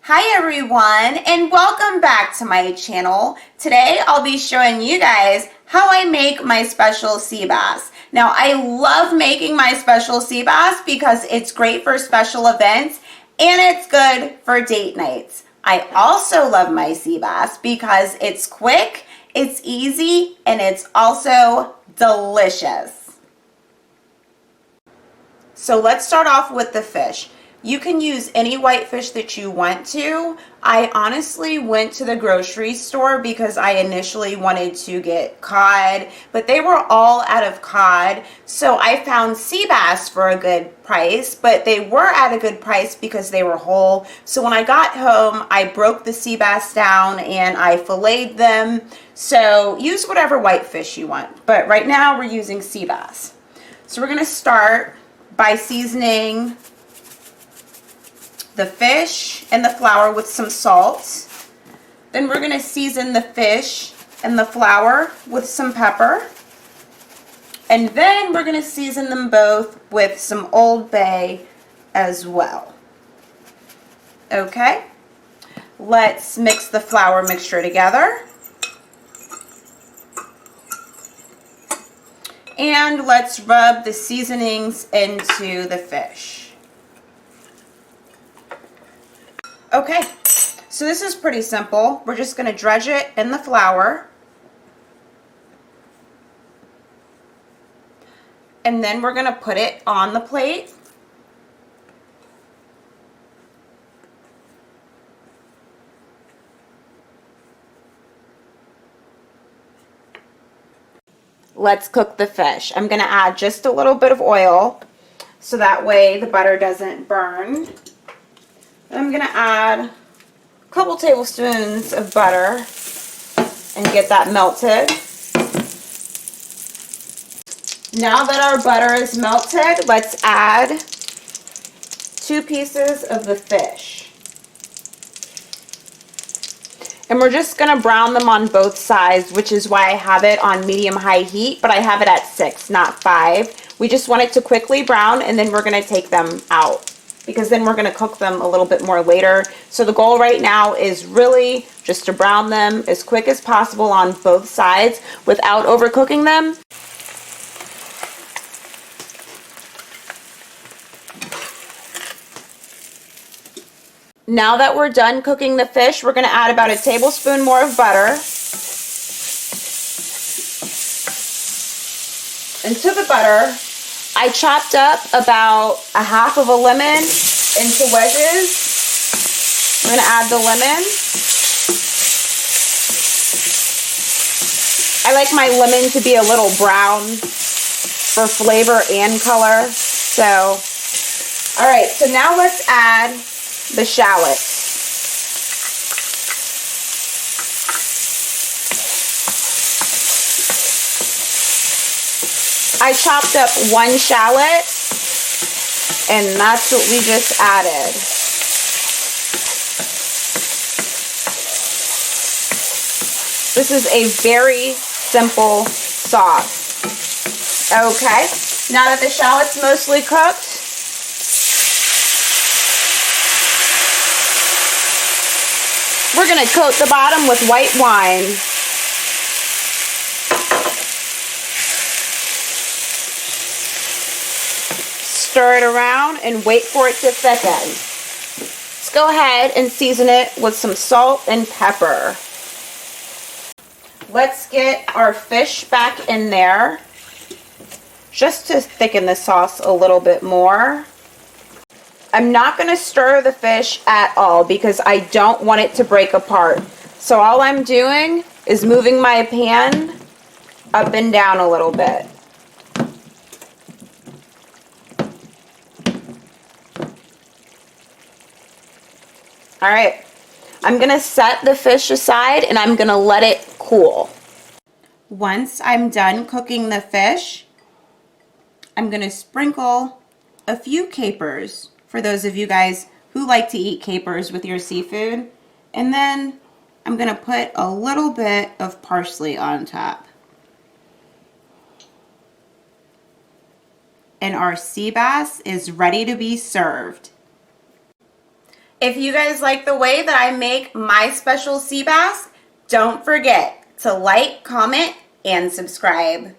Hi everyone, and welcome back to my channel. Today I'll be showing you guys how I make my special sea bass. Now I love making my special sea bass because it's great for special events and it's good for date nights. I also love my sea bass because it's quick, it's easy, and it's also delicious. So let's start off with the fish. You can use any white fish that you want to. I honestly went to the grocery store because I initially wanted to get cod, but they were all out of cod. So I found sea bass for a good price, but they were at a good price because they were whole. So when I got home, I broke the sea bass down and I filleted them. So use whatever white fish you want, but right now we're using sea bass. So we're gonna start by seasoning the fish and the flour with some salt. Then we're going to season the fish and the flour with some pepper. And then we're going to season them both with some Old Bay as well. Okay, let's mix the flour mixture together. And let's rub the seasonings into the fish. Okay, so this is pretty simple. We're just going to dredge it in the flour. And then we're going to put it on the plate. Let's cook the fish. I'm going to add just a little bit of oil so that way the butter doesn't burn. I'm going to add a couple tablespoons of butter and get that melted. Now that our butter is melted, let's add 2 pieces of the fish. And we're just going to brown them on both sides, which is why I have it on medium-high heat, but I have it at 6, not 5. We just want it to quickly brown, and then we're going to take them out, because then we're going to cook them a little bit more later. So the goal right now is really just to brown them as quick as possible on both sides without overcooking them. Now that we're done cooking the fish, we're going to add about a tablespoon more of butter. And to the butter, I chopped up about a half of a lemon into wedges. I'm going to add the lemon. I like my lemon to be a little brown for flavor and color. So, all right, so now let's add the shallots. I chopped up 1 shallot, and that's what we just added. This is a very simple sauce. Okay, now that the shallot's mostly cooked, we're going to coat the bottom with white wine. Stir it around and wait for it to thicken. Let's go ahead and season it with some salt and pepper. Let's get our fish back in there just to thicken the sauce a little bit more. I'm not going to stir the fish at all because I don't want it to break apart. So all I'm doing is moving my pan up and down a little bit. All right, I'm going to set the fish aside and I'm going to let it cool. Once I'm done cooking the fish, I'm going to sprinkle a few capers for those of you guys who like to eat capers with your seafood. And then I'm going to put a little bit of parsley on top. And our sea bass is ready to be served. If you guys like the way that I make my special sea bass, don't forget to like, comment, and subscribe.